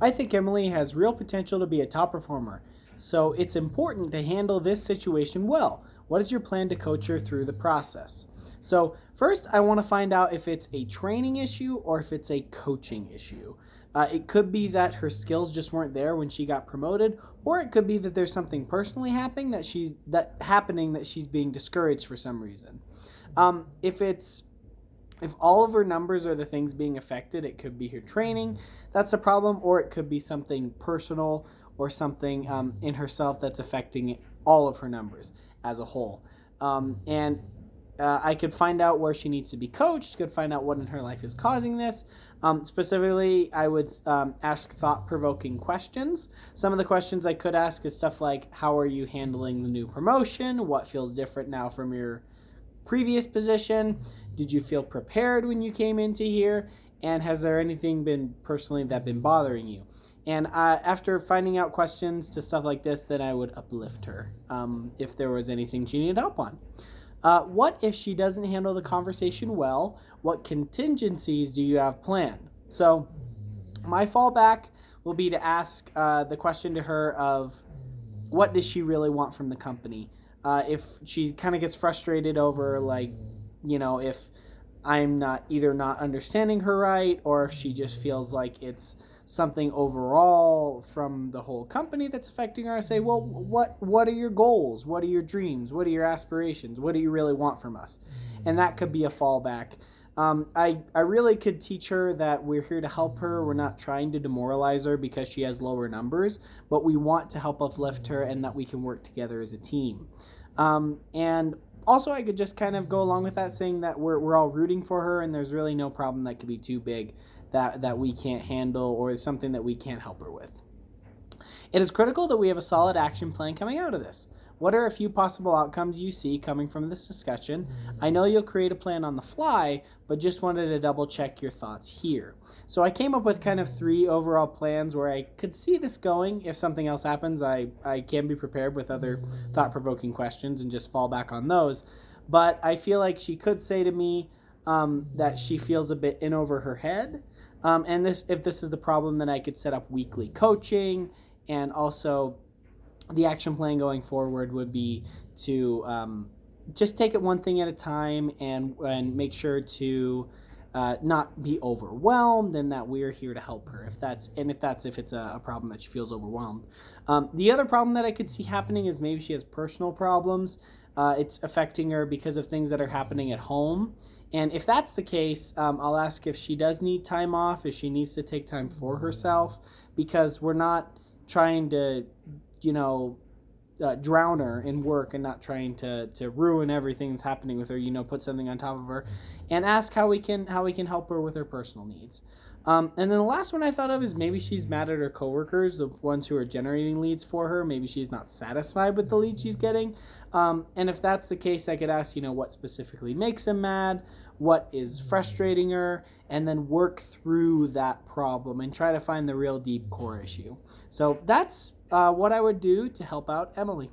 I think Emily has real potential to be a top performer, so it's important to handle this situation well. What is your plan to coach her through the process? So, first, I want to find out if it's a training issue or if it's a coaching issue. It could be that her skills just weren't there when she got promoted, or it could be that there's something personally happening that she's being discouraged for some reason. If all of her numbers are the things being affected, it could be her training that's the problem, or it could be something personal or something in herself that's affecting all of her numbers as a whole. And I could find out where she needs to be coached, could find out what in her life is causing this. Specifically, I would ask thought provoking questions. Some of the questions I could ask is stuff like, how are you handling the new promotion? What feels different now from your previous position? Did you feel prepared when you came into here? And has there anything been personally that been bothering you? And after finding out questions to stuff like this, then I would uplift her if there was anything she needed help on. What if she doesn't handle the conversation well? What contingencies do you have planned? So, my fallback will be to ask the question to her of what does she really want from the company? If she kind of gets frustrated over, like, if I'm not either not understanding her right, or if she just feels like it's something overall from the whole company that's affecting her, I say, well, what are your goals? What are your dreams? What are your aspirations? What do you really want from us? And that could be a fallback. I really could teach her that we're here to help her. We're not trying to demoralize her because she has lower numbers, but we want to help uplift her and that we can work together as a team. And also, I could just kind of go along with that, saying that we're all rooting for her, and there's really no problem that could be too big that we can't handle, or something that we can't help her with. It is critical that we have a solid action plan coming out of this. What are a few possible outcomes you see coming from this discussion? I know you'll create a plan on the fly, but just wanted to double check your thoughts here. So I came up with kind of 3 overall plans where I could see this going. If something else happens, I can be prepared with other thought-provoking questions and just fall back on those. But I feel like she could say to me that she feels a bit in over her head. And if this is the problem, then I could set up weekly coaching, and also the action plan going forward would be to just take it one thing at a time, and make sure to not be overwhelmed, and that we're here to help her if it's a problem that she feels overwhelmed. The other problem that I could see happening is maybe she has personal problems. It's affecting her because of things that are happening at home. And if that's the case, I'll ask if she does need time off, if she needs to take time for herself, because we're not trying to, drown her in work, and not trying to ruin everything that's happening with her. Put something on top of her, and ask how we can help her with her personal needs. And then the last one I thought of is maybe she's mad at her coworkers, the ones who are generating leads for her. Maybe she's not satisfied with the lead she's getting. And if that's the case, I could ask, what specifically makes them mad, what is frustrating her, and then work through that problem and try to find the real deep core issue. So that's what I would do to help out Emily.